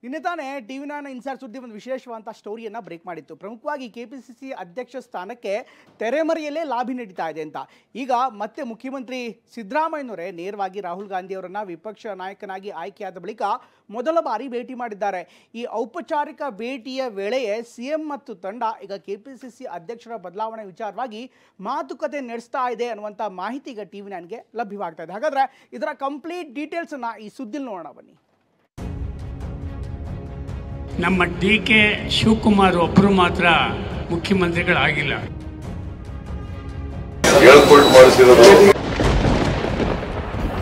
ನಿನ್ನೆ ತಾನೇ ಟಿವಿ9 ಇನ್ಸೈಡ್ ಸುದ್ದಿ ಒಂದು ವಿಶೇಷವಾದ ಸ್ಟೋರಿಯನ್ನು ಬ್ರೇಕ್ ಮಾಡಿತ್ತು. ಪ್ರಮುಖವಾಗಿ ಕೆಪಿಸಿಸಿ ಅಧ್ಯಕ್ಷ ಸ್ಥಾನಕ್ಕೆ ತೆರೆಮರೆಯಲ್ಲೇ ಲಾಬಿ ನಡೀತಾ ಇದೆ ಅಂತ. ಈಗ ಮತ್ತೆ ಮುಖ್ಯಮಂತ್ರಿ ಸಿದ್ದರಾಮಯ್ಯನವರೇ ನೇರವಾಗಿ ರಾಹುಲ್ ಗಾಂಧಿ ಅವರನ್ನ ವಿಪಕ್ಷ ನಾಯಕನಾಗಿ ಆಯ್ಕೆಯಾದ ಬಳಿಕ ಮೊದಲ ಬಾರಿ ಭೇಟಿ ಮಾಡಿದ್ದಾರೆ. ಈ ಔಪಚಾರಿಕ ಭೇಟಿಯ ವೇಳೆಯೇ ಸಿಎಂ ಮತ್ತು ತಂಡ ಈಗ ಕೆಪಿಸಿಸಿ ಅಧ್ಯಕ್ಷರ ಬದಲಾವಣೆ ವಿಚಾರವಾಗಿ ಮಾತುಕತೆ ನಡೆಸ್ತಾ ಇದೆ ಅನ್ನುವಂಥ ಮಾಹಿತಿ ಈಗ ಟಿವಿ9ಗೆ ಲಭ್ಯವಾಗ್ತಾ ಇದೆ. ಹಾಗಾದ್ರೆ ಇದರ ಕಂಪ್ಲೀಟ್ ಡೀಟೇಲ್ಸನ್ನು ಈ ಸುದ್ದಿಲಿ ನೋಡೋಣ ಬನ್ನಿ. ನಮ್ಮ ಡಿ.ಕೆ. ಶಿವಕುಮಾರ್ ಒಬ್ಬರು ಮಾತ್ರ ಮುಖ್ಯಮಂತ್ರಿಗಳಾಗಿಲ್ಲ.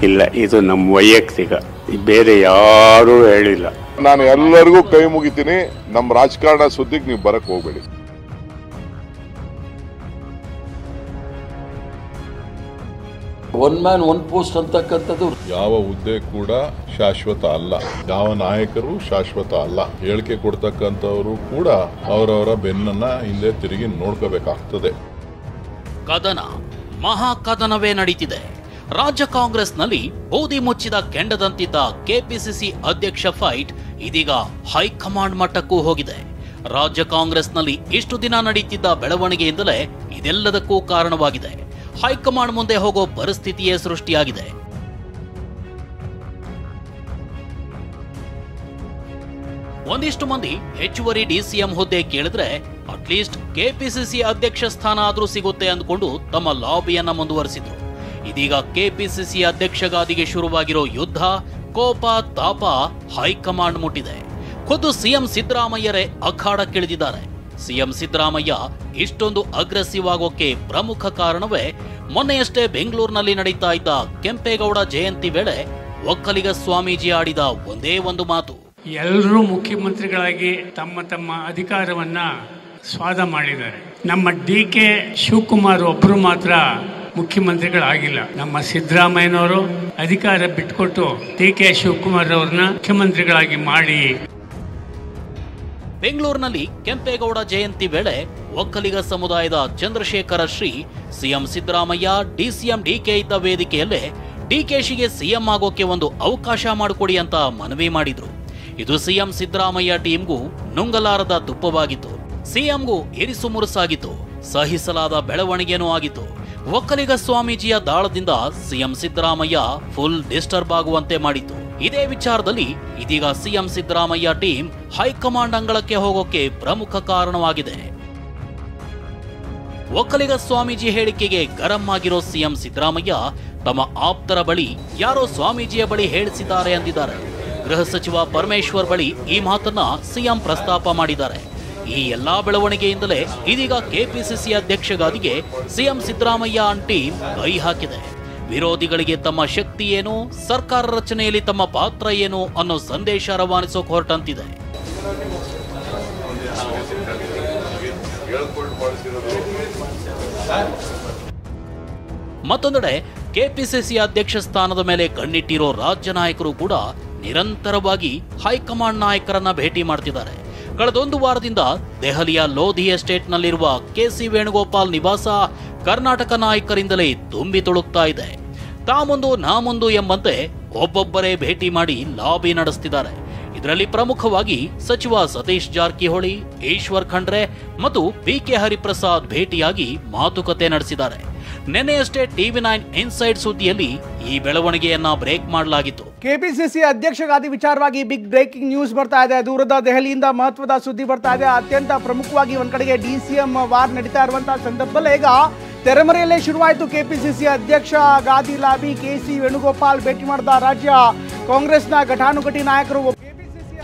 ಇಲ್ಲ, ಇದು ನಮ್ಮ ವೈಯಕ್ತಿಕ, ಬೇರೆ ಯಾರೂ ಹೇಳಿಲ್ಲ. ನಾನು ಎಲ್ಲರಿಗೂ ಕೈ ಮುಗಿತೀನಿ. ನಮ್ಮ ರಾಜಕಾರಣ ಸುದ್ದಿಗೆ ನೀವು ಬರಕ್ ಹೋಗ್ಬೇಡಿ. ಒನ್ ಮ್ಯಾನ್ ಒನ್ ಪೋಸ್ಟ್ ಅಂತಕ್ಕಂಥದ್ದು ಯಾವ ಹುದ್ದೆ ಕೂಡ ಶಾಶ್ವತ ಅಲ್ಲ, ಯಾವ ನಾಯಕರು ಶಾಶ್ವತ ಅಲ್ಲ. ಹೇಳಿಕೆ ಕೊಡ್ತಕ್ಕಂಥವರು ಕೂಡ ಅವರವರ ಬೆನ್ನನ್ನ ಹಿಂದೆ ತಿರುಗಿ ನೋಡ್ಕೋಬೇಕಾಗ್ತದೆ. ಕದನ, ಮಹಾ ಕದನವೇ ನಡೀತಿದೆ. ರಾಜ್ಯ ಕಾಂಗ್ರೆಸ್ನಲ್ಲಿ ಬೂದಿ ಮುಚ್ಚಿದ ಕೆಂಡದಂತಿದ್ದ ಕೆಪಿಸಿಸಿ ಅಧ್ಯಕ್ಷ ಫೈಟ್ ಇದೀಗ ಹೈಕಮಾಂಡ್ ಮಟ್ಟಕ್ಕೂ ಹೋಗಿದೆ. ರಾಜ್ಯ ಕಾಂಗ್ರೆಸ್ನಲ್ಲಿ ಇಷ್ಟು ದಿನ ನಡೀತಿದ್ದ ಬೆಳವಣಿಗೆಯಿಂದಲೇ ಇದೆಲ್ಲದಕ್ಕೂ ಕಾರಣವಾಗಿದೆ. ಹೈಕಮಾಂಡ್ ಮುಂದೆ ಹೋಗೋ ಪರಿಸ್ಥಿತಿಯೇ ಸೃಷ್ಟಿಯಾಗಿದೆ. ಒಂದಿಷ್ಟು ಮಂದಿ ಹೆಚ್ಚುವರಿ ಡಿಸಿಎಂ ಹುದ್ದೆ ಕೇಳಿದ್ರೆ ಅಟ್ಲೀಸ್ಟ್ ಕೆಪಿಸಿಸಿ ಅಧ್ಯಕ್ಷ ಸ್ಥಾನ ಆದ್ರೂ ಸಿಗುತ್ತೆ ಅಂದ್ಕೊಂಡು ತಮ್ಮ ಲಾಬಿಯನ್ನ ಮುಂದುವರೆಸಿದ್ರು. ಇದೀಗ ಕೆಪಿಸಿಸಿ ಅಧ್ಯಕ್ಷ ಗಾದಿಗೆ ಶುರುವಾಗಿರೋ ಯುದ್ಧ, ಕೋಪ, ತಾಪ ಹೈಕಮಾಂಡ್ ಮುಟ್ಟಿದೆ. ಖುದ್ದು ಸಿಎಂ ಸಿದ್ದರಾಮಯ್ಯರೇ ಅಖಾಡಕ್ಕಿಳಿದಿದ್ದಾರೆ. ಸಿಎಂ ಸಿದ್ದರಾಮಯ್ಯ ಇಷ್ಟೊಂದು ಅಗ್ರೆಸಿವ್ ಆಗೋಕೆ ಪ್ರಮುಖ ಕಾರಣವೇ ಮೊನ್ನೆಯಷ್ಟೇ ಬೆಂಗಳೂರಿನಲ್ಲಿ ನಡೀತಾ ಇದ್ದ ಕೆಂಪೇಗೌಡ ಜಯಂತಿ ವೇಳೆ ಒಕ್ಕಲಿಗ ಸ್ವಾಮೀಜಿ ಆಡಿದ ಒಂದೇ ಒಂದು ಮಾತು. ಎಲ್ಲರೂ ಮುಖ್ಯಮಂತ್ರಿಗಳಾಗಿ ತಮ್ಮ ತಮ್ಮ ಅಧಿಕಾರವನ್ನ ಸ್ವಾದ ಮಾಡಿದ್ದಾರೆ. ನಮ್ಮ ಡಿ.ಕೆ. ಶಿವಕುಮಾರ್ ಒಬ್ಬರು ಮಾತ್ರ ಮುಖ್ಯಮಂತ್ರಿಗಳಾಗಿಲ್ಲ. ನಮ್ಮ ಸಿದ್ದರಾಮಯ್ಯನವರು ಅಧಿಕಾರ ಬಿಟ್ಕೊಟ್ಟು ಡಿ.ಕೆ. ಶಿವಕುಮಾರ್ ಅವ್ರನ್ನ ಮುಖ್ಯಮಂತ್ರಿಗಳಾಗಿ ಮಾಡಿ. ಬೆಂಗಳೂರಿನಲ್ಲಿ ಕೆಂಪೇಗೌಡ ಜಯಂತಿ ವೇಳೆ ಒಕ್ಕಲಿಗ ಸಮುದಾಯದ ಚಂದ್ರಶೇಖರ ಶ್ರೀ ಸಿಎಂ ಸಿದ್ದರಾಮಯ್ಯ ಡಿಸಿಎಂ ಡಿಕೆ ಇದ್ದ ವೇದಿಕೆಯಲ್ಲೇ ಡಿಕೆಶಿಗೆ ಸಿಎಂ ಆಗೋಕೆ ಒಂದು ಅವಕಾಶ ಮಾಡಿಕೊಡಿ ಅಂತ ಮನವಿ ಮಾಡಿದ್ರು. ಇದು ಸಿಎಂ ಸಿದ್ದರಾಮಯ್ಯ ಟೀಮ್ಗೂ ನುಂಗಲಾರದ ತುಪ್ಪವಾಗಿತ್ತು. ಸಿಎಂಗೂ ಇರಿಸು ಮುರುಸಾಗಿತ್ತು. ಸಹಿಸಲಾದ ಬೆಳವಣಿಗೆನೂ ಆಗಿತ್ತು. ಒಕ್ಕಲಿಗ ಸ್ವಾಮೀಜಿಯ ದಾಳದಿಂದ ಸಿಎಂ ಸಿದ್ದರಾಮಯ್ಯ ಫುಲ್ ಡಿಸ್ಟರ್ಬ್ ಆಗುವಂತೆ ಮಾಡಿತ್ತು. ಇದೇ ವಿಚಾರದಲ್ಲಿ ಇದೀಗ ಸಿಎಂ ಸಿದ್ದರಾಮಯ್ಯ ಟೀಮ್ ಹೈಕಮಾಂಡ್ ಅಂಗಳಕ್ಕೆ ಹೋಗೋಕೆ ಪ್ರಮುಖ ಕಾರಣವಾಗಿದೆ. ಒಕ್ಕಲಿಗ ಸ್ವಾಮೀಜಿ ಹೇಳಿಕೆಗೆ ಗರಂ ಆಗಿರೋ ಸಿಎಂ ಸಿದ್ದರಾಮಯ್ಯ ತಮ್ಮ ಆಪ್ತರ ಬಳಿ ಯಾರೋ ಸ್ವಾಮೀಜಿಯ ಬಳಿ ಹೇಳಿಸಿದ್ದಾರೆ ಅಂದಿದ್ದಾರೆ. ಗೃಹ ಸಚಿವ ಪರಮೇಶ್ವರ್ ಬಳಿ ಈ ಮಾತನ್ನ ಸಿಎಂ ಪ್ರಸ್ತಾಪ ಮಾಡಿದ್ದಾರೆ. ಈ ಎಲ್ಲಾ ಬೆಳವಣಿಗೆಯಿಂದಲೇ ಇದೀಗ ಕೆಪಿಸಿಸಿ ಅಧ್ಯಕ್ಷಗಾದಿಗೆ ಸಿಎಂ ಸಿದ್ದರಾಮಯ್ಯ ಟೀಮ್ ಕೈ ಹಾಕಿದೆ. ವಿರೋಧಿಗಳಿಗೆ ತಮ್ಮ ಶಕ್ತಿ ಏನು, ಸರ್ಕಾರ ರಚನೆಯಲ್ಲಿ ತಮ್ಮ ಪಾತ್ರ ಏನು ಅನ್ನೋ ಸಂದೇಶ ರವಾನಿಸೋಕೆ ಹೊರಟಂತಿದೆ. ಮತ್ತೊಂದೆಡೆ ಕೆಪಿಸಿಸಿ ಅಧ್ಯಕ್ಷ ಸ್ಥಾನದ ಮೇಲೆ ಕಣ್ಣಿಟ್ಟಿರೋ ರಾಜ್ಯ ನಾಯಕರು ಕೂಡ ನಿರಂತರವಾಗಿ ಹೈಕಮಾಂಡ್ ನಾಯಕರನ್ನ ಭೇಟಿ ಮಾಡ್ತಿದ್ದಾರೆ. ಕಳೆದೊಂದು ವಾರದಿಂದ ದೆಹಲಿಯ ಲೋಧಿ ಎಸ್ಟೇಟ್ನಲ್ಲಿರುವ ಕೆಸಿ ವೇಣುಗೋಪಾಲ್ ನಿವಾಸ ಕರ್ನಾಟಕ ನಾಯಕರಿಂದಲೇ ತುಂಬಿ ತುಳುಕ್ತಾ ಇದೆ. ತಾಮುಂದು ನಾಮುಂದು ಎಂಬಂತೆ ಒಬ್ಬೊಬ್ಬರೇ ಭೇಟಿ ಮಾಡಿ ಲಾಬಿ ನಡೆಸ್ತಿದ್ದಾರೆ. ಇದರಲ್ಲಿ ಪ್ರಮುಖವಾಗಿ ಸಚಿವ ಸತೀಶ್ ಜಾರಕಿಹೊಳಿ, ಈಶ್ವರ್ ಖಂಡ್ರೆ ಮತ್ತು ಬಿ.ಕೆ. ಹರಿಪ್ರಸಾದ್ ಭೇಟಿಯಾಗಿ ಮಾತುಕತೆ ನಡೆಸಿದ್ದಾರೆ. ನಿನ್ನೆಯಷ್ಟೇ ಟಿವಿ9 ಇನ್ಸೈಡ್ ಸುದ್ದಿಯಲ್ಲಿ ಈ ಬೆಳವಣಿಗೆಯನ್ನ ಬ್ರೇಕ್ ಮಾಡಲಾಗಿತ್ತು. ಕೆಪಿಸಿಸಿ ಅಧ್ಯಕ್ಷಗಾದಿ ವಿಚಾರವಾಗಿ ಬಿಗ್ ಬ್ರೇಕಿಂಗ್ ನ್ಯೂಸ್ ಬರ್ತಾ ಇದೆ. ದೂರದ ದೆಹಲಿಯಿಂದ ಮಹತ್ವದ ಸುದ್ದಿ ಬರ್ತಾ ಇದೆ. ಅತ್ಯಂತ ಪ್ರಮುಖವಾಗಿ ಒಂದ್ ಕಡೆಗೆ ಡಿಸಿಎಂ ವಾರ್ ನಡೀತಾ ಇರುವಂತಹ ಸಂದರ್ಭದಲ್ಲಿ ಈಗ ತೆರೆಮರೆಯಲ್ಲೇ ಶುರುವಾಯಿತು ಕೆಪಿಸಿಸಿ ಅಧ್ಯಕ್ಷ ಗಾದಿ ಲಾಬಿ. ಕೆಸಿ ವೇಣುಗೋಪಾಲ್ ಭೇಟಿ ಮಾಡಿದ ರಾಜ್ಯ ಕಾಂಗ್ರೆಸ್ನ ಘಟಾನುಘಟಿ ನಾಯಕರು.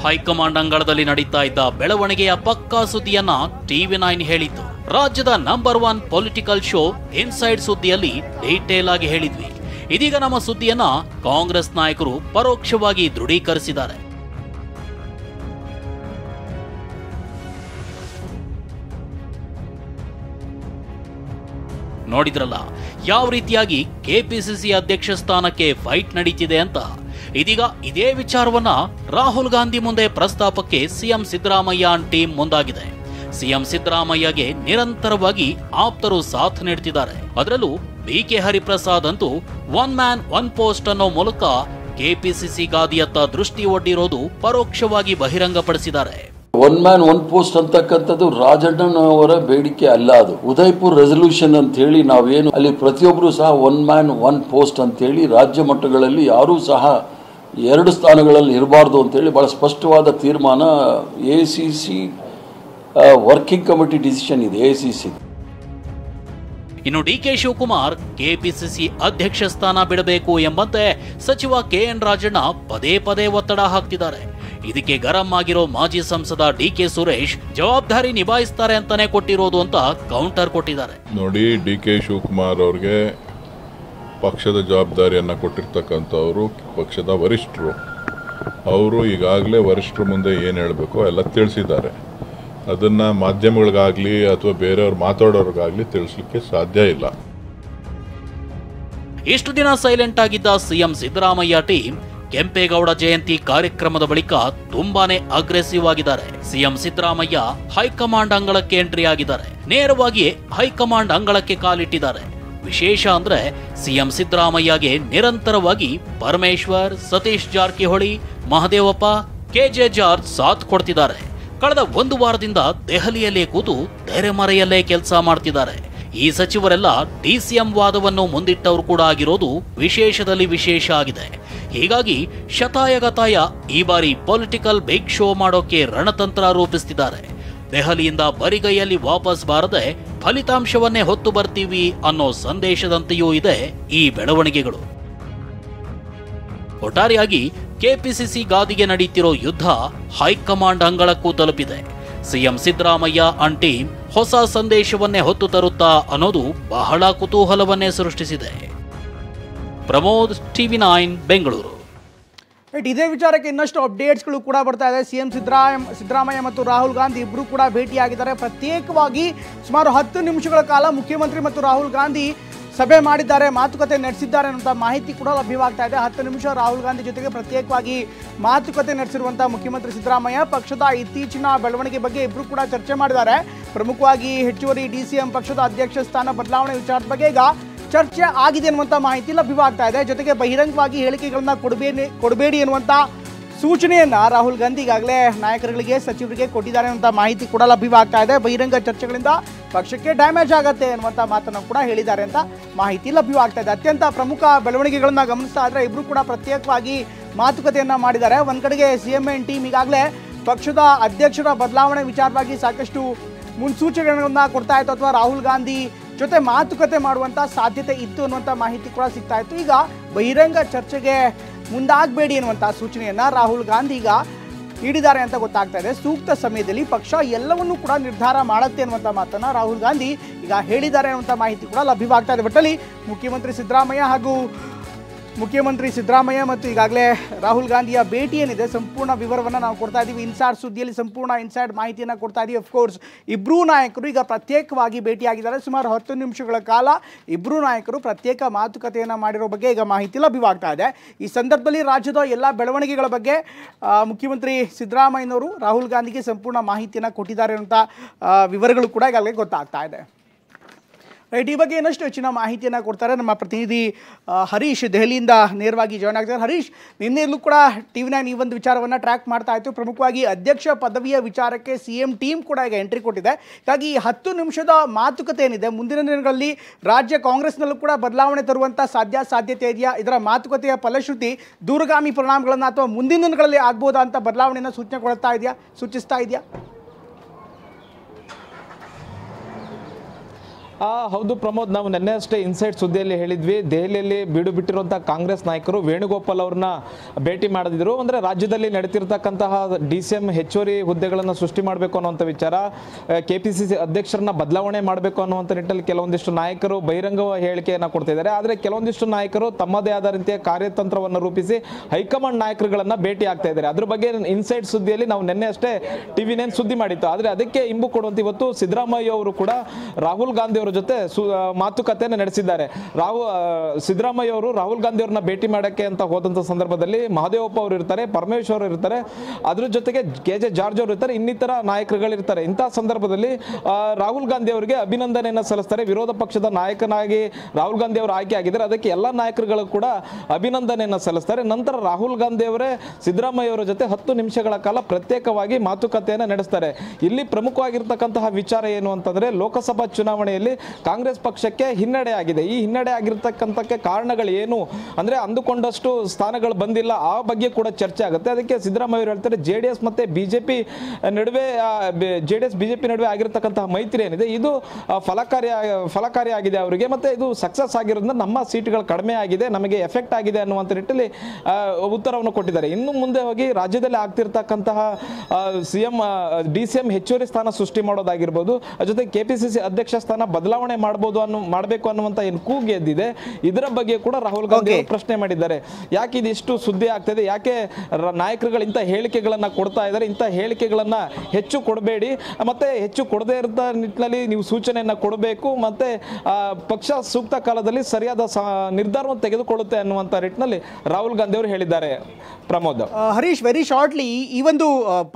ಹೈಕಮಾಂಡ್ ಅಂಗಳದಲ್ಲಿ ನಡೀತಾ ಇದ್ದ ಬೆಳವಣಿಗೆಯ ಪಕ್ಕಾ ಸುದ್ದಿಯನ್ನ ಟಿವಿ9 ಹೇಳಿತ್ತು. ರಾಜ್ಯದ ನಂಬರ್ 1 ಪೊಲಿಟಿಕಲ್ ಶೋ ಇನ್ಸೈಡ್ ಸುದ್ದಿಯಲ್ಲಿ ಡೀಟೇಲ್ ಆಗಿ ಹೇಳಿದ್ವಿ. ಇದೀಗ ನಮ್ಮ ಸುದ್ದಿಯನ್ನ ಕಾಂಗ್ರೆಸ್ ನಾಯಕರು ಪರೋಕ್ಷವಾಗಿ ದೃಢೀಕರಿಸಿದ್ದಾರೆ. ನೋಡಿದ್ರಲ್ಲ ಯಾವ ರೀತಿಯಾಗಿ ಕೆಪಿಸಿಸಿ ಅಧ್ಯಕ್ಷ ಸ್ಥಾನಕ್ಕೆ ಫೈಟ್ ನಡೀತಿದೆ ಅಂತ. ಇದೀಗ ಇದೇ ವಿಚಾರವನ್ನ ರಾಹುಲ್ ಗಾಂಧಿ ಮುಂದೆ ಪ್ರಸ್ತಾಪಕ್ಕೆ ಸಿಎಂ ಸಿದ್ದರಾಮಯ್ಯ ಟೀಮ್ ಮುಂದಾಗಿದೆ. ಸಿಎಂ ಸಿದ್ದರಾಮಯ್ಯಗೆ ನಿರಂತರವಾಗಿ ಆಪ್ತರು ಸಾಥ್ ನೀಡುತ್ತಿದ್ದಾರೆ. ಅದರಲ್ಲೂ ಬಿ.ಕೆ. ಹರಿಪ್ರಸಾದ್ ಅಂತೂ ಒನ್ ಮ್ಯಾನ್ ಒನ್ ಪೋಸ್ಟ್ ಅನ್ನೋ ಮೂಲಕ ಕೆಪಿಸಿಸಿ ಗಾದಿಯತ್ತ ದೃಷ್ಟಿ ಒಡ್ಡಿರೋದು ಪರೋಕ್ಷವಾಗಿ ಬಹಿರಂಗಪಡಿಸಿದ್ದಾರೆ. ಒನ್ ಮ್ಯಾನ್ ಒನ್ ಪೋಸ್ಟ್ ಅಂತಕ್ಕಂಥದ್ದು ರಾಜಣ್ಣನವರ ಬೇಡಿಕೆ ಅಲ್ಲ. ಅದು ಉದಯಪುರ್ ರೆಸಲ್ಯೂಷನ್ ಅಂತ ಹೇಳಿ ನಾವೇನು ಅಲ್ಲಿ ಪ್ರತಿಯೊಬ್ಬರು ಸಹ ಒನ್ ಮ್ಯಾನ್ ಒನ್ ಪೋಸ್ಟ್ ಅಂತೇಳಿ ರಾಜ್ಯ ಮಟ್ಟಗಳಲ್ಲಿ ಯಾರೂ ಸಹ 2 ಸ್ಥಾನಗಳಲ್ಲಿ ಇರಬಾರ್ದು ಅಂತೇಳಿ ಬಹಳ ಸ್ಪಷ್ಟವಾದ ತೀರ್ಮಾನ ACC ವರ್ಕಿಂಗ್ ಕಮಿಟಿ ಡಿಸಿಷನ್ ಇದೆ ACC. ಇನ್ನು ಡಿಕೆ ಶಿವಕುಮಾರ್ ಕೆಪಿಸಿಸಿ ಅಧ್ಯಕ್ಷ ಸ್ಥಾನ ಬಿಡಬೇಕು ಎಂಬಂತೆ ಸಚಿವ KN ರಾಜಣ್ಣ ಪದೇ ಪದೇ ಒತ್ತಡ ಹಾಕ್ತಿದ್ದಾರೆ. ಇದಕ್ಕೆ ಗರಂ ಆಗಿರೋ ಮಾಜಿ ಸಂಸದ DK ಸುರೇಶ್ ಜವಾಬ್ದಾರಿ ನಿಭಾಯಿಸ್ತಾರೆ ಅಂತಾನೆ ಕೊಟ್ಟಿರೋದು ಅಂತ ಕೌಂಟರ್ ಕೊಟ್ಟಿದ್ದಾರೆ. ನೋಡಿ, DK ಶಿವಕುಮಾರ್ ಅವ್ರಿಗೆ ಪಕ್ಷದ ಜವಾಬ್ದಾರಿಯನ್ನು ಕೊಟ್ಟಿರ್ತಕ್ಕಂಥವರು ಪಕ್ಷದ ವರಿಷ್ಠರು. ಅವರು ಈಗಾಗಲೇ ವರಿಷ್ಠರ ಮುಂದೆ ಏನು ಹೇಳಬೇಕು ಎಲ್ಲ ತಿಳಿಸಿದ್ದಾರೆ. ಅದನ್ನು ಮಾಧ್ಯಮಗಳಿಗಾಗಲಿ ಅಥವಾ ಬೇರೆಯವ್ರು ಮಾತಾಡೋರಿಗಾಗಲಿ ತಿಳಿಸ್ಲಿಕ್ಕೆ ಸಾಧ್ಯ ಇಲ್ಲ. ಇಷ್ಟು ದಿನ ಸೈಲೆಂಟ್ ಆಗಿದ್ದ ಸಿಎಂ ಸಿದ್ದರಾಮಯ್ಯ ಟೀಮ್ ಕೆಂಪೇಗೌಡ ಜಯಂತಿ ಕಾರ್ಯಕ್ರಮದ ಬಳಿಕ ತುಂಬಾನೇ ಅಗ್ರೆಸಿವ್ ಆಗಿದ್ದಾರೆ. ಸಿಎಂ ಸಿದ್ದರಾಮಯ್ಯ ಹೈಕಮಾಂಡ್ ಅಂಗಳಕ್ಕೆ ಎಂಟ್ರಿ ಆಗಿದ್ದಾರೆ. ನೇರವಾಗಿ ಹೈಕಮಾಂಡ್ ಅಂಗಳಕ್ಕೆ ಕಾಲಿಟ್ಟಿದ್ದಾರೆ. ವಿಶೇಷ ಅಂದ್ರೆ ಸಿಎಂ ಸಿದ್ದರಾಮಯ್ಯಗೆ ನಿರಂತರವಾಗಿ ಪರಮೇಶ್ವರ್, ಸತೀಶ್ ಜಾರಕಿಹೊಳಿ, ಮಹದೇವಪ್ಪ, KJ ಜಾರ್ಜ್ ಸಾಥ್ ಕೊಡ್ತಿದ್ದಾರೆ. ಕಳೆದ 1 ವಾರದಿಂದ ದೆಹಲಿಯಲ್ಲೇ ಕೂತು ತೆರೆಮರೆಯಲ್ಲೇ ಕೆಲಸ ಮಾಡ್ತಿದ್ದಾರೆ. ಈ ಸಚಿವರೆಲ್ಲ DCM ವಾದವನ್ನು ಮುಂದಿಟ್ಟವರು ಕೂಡ ಆಗಿರೋದು ವಿಶೇಷದಲ್ಲಿ ವಿಶೇಷ ಆಗಿದೆ. ಹೀಗಾಗಿ ಶತಾಯಗತಾಯ ಈ ಬಾರಿ ಪೊಲಿಟಿಕಲ್ ಬಿಗ್ ಶೋ ಮಾಡೋಕೆ ರಣತಂತ್ರ ರೂಪಿಸ್ತಿದ್ದಾರೆ. ದೆಹಲಿಯಿಂದ ಬರಿಗೈಯಲ್ಲಿ ವಾಪಸ್ ಬಾರದೆ ಫಲಿತಾಂಶವನ್ನೇ ಹೊತ್ತು ಬರ್ತೀವಿ ಅನ್ನೋ ಸಂದೇಶದಂತೆಯೂ ಇದೆ ಈ ಬೆಳವಣಿಗೆಗಳು. ಒಟ್ಟಾರೆಯಾಗಿ ಕೆಪಿಸಿಸಿ ಗಾದಿಗೆ ನಡೆಯುತ್ತಿರೋ ಯುದ್ಧ ಹೈಕಮಾಂಡ್ ಅಂಗಳಕ್ಕೂ ತಲುಪಿದೆ. ಸಿಎಂ ಸಿದ್ದರಾಮಯ್ಯ ಅಂಡ್ ಟೀಮ್ ಹೊಸ ಸಂದೇಶವನ್ನೇ ಹೊತ್ತು ತರುತ್ತಾ ಅನ್ನೋದು ಬಹಳ ಕುತೂಹಲವನ್ನೇ ಸೃಷ್ಟಿಸಿದೆ. ಪ್ರಮೋದ್, TV9 ಬೆಂಗಳೂರು. ಇದೇ ವಿಚಾರಕ್ಕೆ ಇನ್ನಷ್ಟು ಅಪ್ಡೇಟ್ಸ್ಗಳು ಕೂಡ ಬರ್ತಾ ಇದೆ. ಸಿಎಂ ಸಿದ್ದರಾಮಯ್ಯ ಮತ್ತು ರಾಹುಲ್ ಗಾಂಧಿ ಇಬ್ಬರು ಕೂಡ ಭೇಟಿಯಾಗಿದ್ದಾರೆ. ಪ್ರತ್ಯೇಕವಾಗಿ ಸುಮಾರು 10 ನಿಮಿಷಗಳ ಕಾಲ ಮುಖ್ಯಮಂತ್ರಿ ಮತ್ತು ರಾಹುಲ್ ಗಾಂಧಿ ಸಭೆ ಮಾಡಿದ್ದಾರೆ, ಮಾತುಕತೆ ನಡೆಸಿದ್ದಾರೆ ಅನ್ನುವಂಥ ಮಾಹಿತಿ ಕೂಡ ಲಭ್ಯವಾಗ್ತಾ ಇದೆ. 10 ನಿಮಿಷ ರಾಹುಲ್ ಗಾಂಧಿ ಜೊತೆಗೆ ಪ್ರತ್ಯೇಕವಾಗಿ ಮಾತುಕತೆ ನಡೆಸಿರುವಂಥ ಮುಖ್ಯಮಂತ್ರಿ ಸಿದ್ದರಾಮಯ್ಯ ಪಕ್ಷದ ಇತ್ತೀಚಿನ ಬೆಳವಣಿಗೆ ಬಗ್ಗೆ ಇಬ್ಬರು ಕೂಡ ಚರ್ಚೆ ಮಾಡಿದ್ದಾರೆ. ಪ್ರಮುಖವಾಗಿ ಹೆಚ್ಚುವರಿ DCM ಪಕ್ಷದ ಅಧ್ಯಕ್ಷ ಸ್ಥಾನ ಬದಲಾವಣೆ ವಿಚಾರದ ಬಗ್ಗೆ ಈಗ ಚರ್ಚೆ ಆಗಿದೆ ಅನ್ನುವಂಥ ಮಾಹಿತಿ ಲಭ್ಯವಾಗ್ತಾ ಇದೆ. ಜೊತೆಗೆ ಬಹಿರಂಗವಾಗಿ ಹೇಳಿಕೆಗಳನ್ನ ಕೊಡಬೇಡಿ ಎನ್ನುವಂಥ ಸೂಚನೆಯನ್ನ ರಾಹುಲ್ ಗಾಂಧಿ ಈಗಾಗಲೇ ನಾಯಕರುಗಳಿಗೆ, ಸಚಿವರಿಗೆ ಕೊಟ್ಟಿದ್ದಾರೆ ಅನ್ನುವಂಥ ಮಾಹಿತಿ ಕೂಡ ಲಭ್ಯವಾಗ್ತಾ ಇದೆ. ಬಹಿರಂಗ ಚರ್ಚೆಗಳಿಂದ ಪಕ್ಷಕ್ಕೆ ಡ್ಯಾಮೇಜ್ ಆಗುತ್ತೆ ಅನ್ನುವಂಥ ಮಾತನ್ನು ಕೂಡ ಹೇಳಿದ್ದಾರೆ ಅಂತ ಮಾಹಿತಿ ಲಭ್ಯವಾಗ್ತಾ ಇದೆ. ಅತ್ಯಂತ ಪ್ರಮುಖ ಬೆಳವಣಿಗೆಗಳನ್ನ ಗಮನಿಸ್ತಾ ಇದ್ರೆ ಇಬ್ರು ಕೂಡ ಪ್ರತ್ಯೇಕವಾಗಿ ಮಾತುಕತೆಯನ್ನ ಮಾಡಿದ್ದಾರೆ. ಒಂದ್ ಕಡೆಗೆ CMN ಟೀಮ್ ಈಗಾಗಲೇ ಪಕ್ಷದ ಅಧ್ಯಕ್ಷರ ಬದಲಾವಣೆ ವಿಚಾರವಾಗಿ ಸಾಕಷ್ಟು ಮುನ್ಸೂಚನೆಗಳನ್ನ ಕೊಡ್ತಾ ಇತ್ತು, ಅಥವಾ ರಾಹುಲ್ ಗಾಂಧಿ ಜೊತೆ ಮಾತುಕತೆ ಮಾಡುವಂಥ ಸಾಧ್ಯತೆ ಇತ್ತು ಅನ್ನುವಂಥ ಮಾಹಿತಿ ಕೂಡ ಸಿಗ್ತಾ ಇತ್ತು. ಈಗ ಬಹಿರಂಗ ಚರ್ಚೆಗೆ ಮುಂದಾಗಬೇಡಿ ಅನ್ನುವಂಥ ಸೂಚನೆಯನ್ನ ರಾಹುಲ್ ಗಾಂಧಿ ಈಗ ನೀಡಿದ್ದಾರೆ ಅಂತ ಗೊತ್ತಾಗ್ತಾ ಇದೆ. ಸೂಕ್ತ ಸಮಯದಲ್ಲಿ ಪಕ್ಷ ಎಲ್ಲವನ್ನೂ ಕೂಡ ನಿರ್ಧಾರ ಮಾಡುತ್ತೆ ಅನ್ನುವಂಥ ಮಾತನ್ನ ರಾಹುಲ್ ಗಾಂಧಿ ಈಗ ಹೇಳಿದ್ದಾರೆ ಅನ್ನುವಂಥ ಮಾಹಿತಿ ಕೂಡ ಲಭ್ಯವಾಗ್ತಾ ಇದೆ. ಒಟ್ಟಲ್ಲಿ ಮುಖ್ಯಮಂತ್ರಿ ಸಿದ್ದರಾಮಯ್ಯ ಮತ್ತು ಈಗಾಗಲೇ ರಾಹುಲ್ ಗಾಂಧಿಯ ಭೇಟಿ ಏನಿದೆ ಸಂಪೂರ್ಣ ವಿವರವನ್ನು ನಾವು ಕೊಡ್ತಾ ಇದ್ದೀವಿ. ಇನ್ಸೈಡ್ ಸುದ್ದಿಯಲ್ಲಿ ಸಂಪೂರ್ಣ ಇನ್ಸೈಡ್ ಮಾಹಿತಿಯನ್ನು ಕೊಡ್ತಾ ಇದ್ದೀವಿ. ಅಫ್ಕೋರ್ಸ್ ಇಬ್ಬರೂ ನಾಯಕರು ಈಗ ಪ್ರತ್ಯೇಕವಾಗಿ ಭೇಟಿಯಾಗಿದ್ದಾರೆ. ಸುಮಾರು 10 ನಿಮಿಷಗಳ ಕಾಲ ಇಬ್ಬರೂ ನಾಯಕರು ಪ್ರತ್ಯೇಕ ಮಾತುಕತೆಯನ್ನು ಮಾಡಿರೋ ಬಗ್ಗೆ ಈಗ ಮಾಹಿತಿ ಲಭ್ಯವಾಗ್ತಾ ಇದೆ. ಈ ಸಂದರ್ಭದಲ್ಲಿ ರಾಜ್ಯದ ಎಲ್ಲ ಬೆಳವಣಿಗೆಗಳ ಬಗ್ಗೆ ಮುಖ್ಯಮಂತ್ರಿ ಸಿದ್ದರಾಮಯ್ಯನವರು ರಾಹುಲ್ ಗಾಂಧಿಗೆ ಸಂಪೂರ್ಣ ಮಾಹಿತಿಯನ್ನು ಕೊಟ್ಟಿದ್ದಾರೆ ಅಂತ ವಿವರಗಳು ಕೂಡ ಈಗಾಗಲೇ ಗೊತ್ತಾಗ್ತಾ ಇದೆ. ರೈಟ್, ಈ ಬಗ್ಗೆ ಇನ್ನಷ್ಟು ಹೆಚ್ಚಿನ ಮಾಹಿತಿಯನ್ನು ಕೊಡ್ತಾರೆ ನಮ್ಮ ಪ್ರತಿನಿಧಿ ಹರೀಶ್ ದೆಹಲಿಯಿಂದ ನೇರವಾಗಿ ಜಾಯ್ನ್ ಆಗ್ತಾರೆ. ಹರೀಶ್, ನಿನ್ನೆಲ್ಲೂ ಕೂಡ TV9 ಈ ಒಂದು ವಿಚಾರವನ್ನು ಟ್ರ್ಯಾಕ್ ಮಾಡ್ತಾ ಇತ್ತು. ಪ್ರಮುಖವಾಗಿ ಅಧ್ಯಕ್ಷ ಪದವಿಯ ವಿಚಾರಕ್ಕೆ CM ಟೀಮ್ ಕೂಡ ಈಗ ಎಂಟ್ರಿ ಕೊಟ್ಟಿದೆ. ಹೀಗಾಗಿ 10 ನಿಮಿಷದ ಮಾತುಕತೆ ಏನಿದೆ, ಮುಂದಿನ ದಿನಗಳಲ್ಲಿ ರಾಜ್ಯ ಕಾಂಗ್ರೆಸ್ನಲ್ಲೂ ಕೂಡ ಬದಲಾವಣೆ ತರುವಂಥ ಸಾಧ್ಯತೆ ಇದೆಯಾ? ಇದರ ಮಾತುಕತೆಯ ಫಲಶ್ರುತಿ ದೂರಗಾಮಿ ಪರಿಣಾಮಗಳನ್ನು ಅಥವಾ ಮುಂದಿನ ದಿನಗಳಲ್ಲಿ ಆಗ್ಬೋದಾ ಅಂತ ಬದಲಾವಣೆಯನ್ನು ಸೂಚಿಸ್ತಾ ಇದೆಯಾ? ಹೌದು ಪ್ರಮೋದ್, ನಾವು ನಿನ್ನೆ ಅಷ್ಟೇ ಇನ್ಸೈಡ್ ಸುದ್ದಿಯಲ್ಲಿ ಹೇಳಿದ್ವಿ. ದೆಹಲಿಯಲ್ಲಿ ಬೀಡು ಬಿಟ್ಟಿರುವಂತಹ ಕಾಂಗ್ರೆಸ್ ನಾಯಕರು ವೇಣುಗೋಪಾಲ್ ಅವ್ರನ್ನ ಭೇಟಿ ಮಾಡಿದ್ರು. ಅಂದರೆ ರಾಜ್ಯದಲ್ಲಿ ನಡೀತಿರ್ತಕ್ಕಂತಹ DCM ಹೆಚ್ಚುವರಿ ಹುದ್ದೆಗಳನ್ನು ಸೃಷ್ಟಿ ಮಾಡಬೇಕು ಅನ್ನುವಂಥ ವಿಚಾರ, KPCC ಅಧ್ಯಕ್ಷರನ್ನ ಬದಲಾವಣೆ ಮಾಡಬೇಕು ಅನ್ನುವಂಥ ನಿಟ್ಟಿನಲ್ಲಿ ಕೆಲವೊಂದಿಷ್ಟು ನಾಯಕರು ಬಹಿರಂಗ ಹೇಳಿಕೆಯನ್ನು ಕೊಡ್ತಿದ್ದಾರೆ. ಆದರೆ ಕೆಲವೊಂದಿಷ್ಟು ನಾಯಕರು ತಮ್ಮದೇ ಆದ ರೀತಿಯ ಕಾರ್ಯತಂತ್ರವನ್ನು ರೂಪಿಸಿ ಹೈಕಮಾಂಡ್ ನಾಯಕರುಗಳನ್ನ ಭೇಟಿ ಆಗ್ತಾ ಇದ್ದಾರೆ. ಅದ್ರ ಬಗ್ಗೆ ಇನ್ಸೈಡ್ ಸುದ್ದಿಯಲ್ಲಿ ನಾವು ನಿನ್ನೆ ಅಷ್ಟೇ TV9 ಸುದ್ದಿ ಮಾಡಿತ್ತು. ಆದರೆ ಅದಕ್ಕೆ ಇಂಬು ಕೊಡುವಂತ ಇವತ್ತು ಸಿದ್ದರಾಮಯ್ಯ ಅವರು ಕೂಡ ರಾಹುಲ್ ಗಾಂಧಿ ಅವರ ಜೊತೆ ಮಾತುಕತೆಯನ್ನು ನಡೆಸಿದ್ದಾರೆ. ಸಿದ್ದರಾಮಯ್ಯ ಅವರು ರಾಹುಲ್ ಗಾಂಧಿ ಅವ್ರನ್ನ ಭೇಟಿ ಮಾಡೋಕ್ಕೆ ಅಂತ ಹೋದಂಥ ಸಂದರ್ಭದಲ್ಲಿ ಮಹದೇವಪ್ಪ ಅವರು ಇರ್ತಾರೆ, ಪರಮೇಶ್ವರ್ ಇರ್ತಾರೆ, ಅದ್ರ ಜೊತೆಗೆ KJ ಜಾರ್ಜ್ ಅವರು ಇರ್ತಾರೆ, ಇನ್ನಿತರ ನಾಯಕರುಗಳಿರ್ತಾರೆ. ಇಂತಹ ಸಂದರ್ಭದಲ್ಲಿ ರಾಹುಲ್ ಗಾಂಧಿ ಅವರಿಗೆ ಅಭಿನಂದನೆಯನ್ನು ಸಲ್ಲಿಸ್ತಾರೆ. ವಿರೋಧ ಪಕ್ಷದ ನಾಯಕನಾಗಿ ರಾಹುಲ್ ಗಾಂಧಿ ಅವರು ಆಯ್ಕೆ ಆಗಿದ್ದಾರೆ, ಅದಕ್ಕೆ ಎಲ್ಲ ನಾಯಕರುಗಳು ಕೂಡ ಅಭಿನಂದನೆಯನ್ನು ಸಲ್ಲಿಸ್ತಾರೆ. ನಂತರ ರಾಹುಲ್ ಗಾಂಧಿ ಅವರೇ ಸಿದ್ದರಾಮಯ್ಯ ಅವರ ಜೊತೆ 10 ನಿಮಿಷಗಳ ಕಾಲ ಪ್ರತ್ಯೇಕವಾಗಿ ಮಾತುಕತೆಯನ್ನು ನಡೆಸ್ತಾರೆ. ಇಲ್ಲಿ ಪ್ರಮುಖವಾಗಿರ್ತಕ್ಕಂತಹ ವಿಚಾರ ಏನು ಅಂತಂದ್ರೆ, ಲೋಕಸಭಾ ಚುನಾವಣೆಯಲ್ಲಿ ಕಾಂಗ್ರೆಸ್ ಪಕ್ಷಕ್ಕೆ ಹಿನ್ನಡೆ ಆಗಿದೆ. ಈ ಹಿನ್ನಡೆ ಆಗಿರ್ತಕ್ಕಂಥಕ್ಕೆ ಕಾರಣಗಳು ಏನು ಅಂದ್ರೆ, ಅಂದುಕೊಂಡಷ್ಟು ಸ್ಥಾನಗಳು ಬಂದಿಲ್ಲ, ಆ ಬಗ್ಗೆ ಕೂಡ ಚರ್ಚೆ ಆಗುತ್ತೆ. ಅದಕ್ಕೆ ಸಿದ್ದರಾಮಯ್ಯ ಅವರು ಹೇಳ್ತಾರೆ, JDS ಮತ್ತೆ ಬಿಜೆಪಿ ನಡುವೆ ಆಗಿರ್ತಕ್ಕಂತಹ ಮೈತ್ರಿ ಏನಿದೆ ಇದು ಫಲಕಾರಿಯಾಗಿದೆ ಅವರಿಗೆ, ಮತ್ತೆ ಇದು ಸಕ್ಸಸ್ ಆಗಿರೋದ್ರಿಂದ ನಮ್ಮ ಸೀಟ್ಗಳು ಕಡಿಮೆ ಆಗಿದೆ, ನಮಗೆ ಎಫೆಕ್ಟ್ ಆಗಿದೆ ಅನ್ನುವಂಥ ನಿಟ್ಟಿನಲ್ಲಿ ಉತ್ತರವನ್ನು ಕೊಟ್ಟಿದ್ದಾರೆ. ಇನ್ನು ಮುಂದೆ ಹೋಗಿ ರಾಜ್ಯದಲ್ಲಿ ಆಗ್ತಿರ್ತಕ್ಕಂತಹ DCM ಹೆಚ್ಚುವರಿ ಸ್ಥಾನ ಸೃಷ್ಟಿ ಮಾಡೋದಾಗಿರ್ಬೋದು, ಜೊತೆ KPCC ಅಧ್ಯಕ್ಷ ಸ್ಥಾನ ಬದಲಾವಣೆ ಮಾಡಬೇಕು ಅನ್ನುವಂಥ ಏನು ಕೂಗು ಎದ್ದಿದೆ, ಇದರ ಬಗ್ಗೆ ಕೂಡ ರಾಹುಲ್ ಗಾಂಧಿ ಪ್ರಶ್ನೆ ಮಾಡಿದ್ದಾರೆ. ಯಾಕೆ ಇದಿಷ್ಟು ಸುದ್ದಿ ಆಗ್ತದೆ, ಯಾಕೆ ನಾಯಕರುಗಳು ಇಂಥ ಹೇಳಿಕೆಗಳನ್ನ ಕೊಡ್ತಾ ಇದ್ದಾರೆ, ಇಂಥ ಹೇಳಿಕೆಗಳನ್ನ ಹೆಚ್ಚು ಕೊಡಬೇಡಿ, ಮತ್ತೆ ಹೆಚ್ಚು ಕೊಡದೇ ಇರೋ ನಿಟ್ಟಿನಲ್ಲಿ ನೀವು ಸೂಚನೆಯನ್ನ ಕೊಡಬೇಕು, ಮತ್ತೆ ಪಕ್ಷ ಸೂಕ್ತ ಕಾಲದಲ್ಲಿ ಸರಿಯಾದ ನಿರ್ಧಾರವನ್ನು ತೆಗೆದುಕೊಳ್ಳುತ್ತೆ ಅನ್ನುವಂಥ ನಿಟ್ಟಿನಲ್ಲಿ ರಾಹುಲ್ ಗಾಂಧಿ ಅವರು ಹೇಳಿದ್ದಾರೆ. ಪ್ರಮೋದ್. ಹರೀಶ್, ವೆರಿ ಶಾರ್ಟ್ಲಿ, ಈ ಒಂದು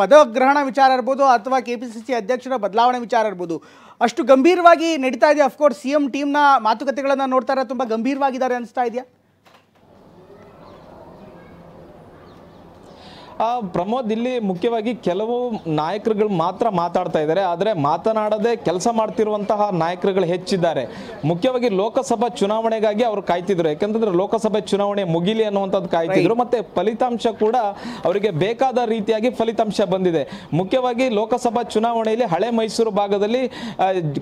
ಪದಗ್ರಹಣ ವಿಚಾರ ಇರ್ಬೋದು ಅಥವಾ KPCC ಅಧ್ಯಕ್ಷರ ಬದಲಾವಣೆ ವಿಚಾರ ಇರ್ಬೋದು, ಅಷ್ಟು ಗಂಭೀರವಾಗಿ ನಡೀತಾ ಇದೆ. ಅಫ್ಕೋರ್ಸ್ CM ಟೀಮ್ನ ಮಾತುಕತೆಗಳನ್ನ ನೋಡ್ತಾರೆ, ತುಂಬಾ ಗಂಭೀರವಾಗಿದ್ದಾರೆ ಅನಿಸ್ತಾ ಇದೆಯಾ? ಪ್ರಮೋದ್, ಇಲ್ಲಿ ಮುಖ್ಯವಾಗಿ ಕೆಲವು ನಾಯಕರುಗಳು ಮಾತ್ರ ಮಾತಾಡ್ತಾ ಇದ್ದಾರೆ, ಆದರೆ ಮಾತನಾಡದೆ ಕೆಲಸ ಮಾಡ್ತಿರುವಂತಹ ನಾಯಕರುಗಳು ಹೆಚ್ಚಿದ್ದಾರೆ. ಮುಖ್ಯವಾಗಿ ಲೋಕಸಭಾ ಚುನಾವಣೆಗಾಗಿ ಅವರು ಕಾಯ್ತಿದ್ರು, ಯಾಕಂತಂದ್ರೆ ಲೋಕಸಭೆ ಚುನಾವಣೆ ಮುಗಿಲಿ ಅನ್ನುವಂಥದ್ದು ಕಾಯ್ತಿದ್ರು, ಮತ್ತೆ ಫಲಿತಾಂಶ ಕೂಡ ಅವರಿಗೆ ಬೇಕಾದ ರೀತಿಯಾಗಿ ಫಲಿತಾಂಶ ಬಂದಿದೆ. ಮುಖ್ಯವಾಗಿ ಲೋಕಸಭಾ ಚುನಾವಣೆಯಲ್ಲಿ ಹಳೆ ಮೈಸೂರು ಭಾಗದಲ್ಲಿ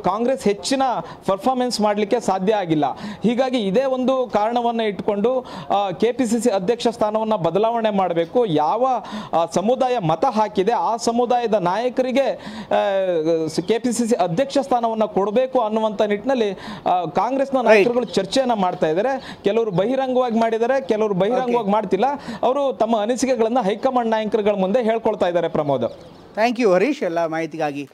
ಕಾಂಗ್ರೆಸ್ ಹೆಚ್ಚಿನ ಪರ್ಫಾರ್ಮೆನ್ಸ್ ಮಾಡಲಿಕ್ಕೆ ಸಾಧ್ಯ ಆಗಿಲ್ಲ. ಹೀಗಾಗಿ ಇದೇ ಒಂದು ಕಾರಣವನ್ನು ಇಟ್ಕೊಂಡು KPCC ಅಧ್ಯಕ್ಷ ಸ್ಥಾನವನ್ನು ಬದಲಾವಣೆ ಮಾಡಬೇಕು, ಯಾವ ಸಮುದಾಯ ಮತ ಹಾಕಿದೆ ಆ ಸಮುದಾಯದ ನಾಯಕರಿಗೆ KPCC ಅಧ್ಯಕ್ಷ ಸ್ಥಾನವನ್ನು ಕೊಡಬೇಕು ಅನ್ನುವಂಥ ನಿಟ್ಟಿನಲ್ಲಿ ಕಾಂಗ್ರೆಸ್ನ ನಾಯಕರುಗಳು ಚರ್ಚೆಯನ್ನ ಮಾಡ್ತಾ ಇದ್ದಾರೆ. ಕೆಲವರು ಬಹಿರಂಗವಾಗಿ ಮಾಡಿದ್ದಾರೆ, ಕೆಲವರು ಬಹಿರಂಗವಾಗಿ ಮಾಡ್ತಿಲ್ಲ. ಅವರು ತಮ್ಮ ಅನಿಸಿಕೆಗಳನ್ನು ಹೈಕಮಾಂಡ್ ನಾಯಕರುಗಳ ಮುಂದೆ ಹೇಳ್ಕೊಳ್ತಾ ಇದ್ದಾರೆ. ಪ್ರಮೋದ್, ಥ್ಯಾಂಕ್ ಯು ಹರೀಶ್ ಎಲ್ಲ ಮಾಹಿತಿಗಾಗಿ.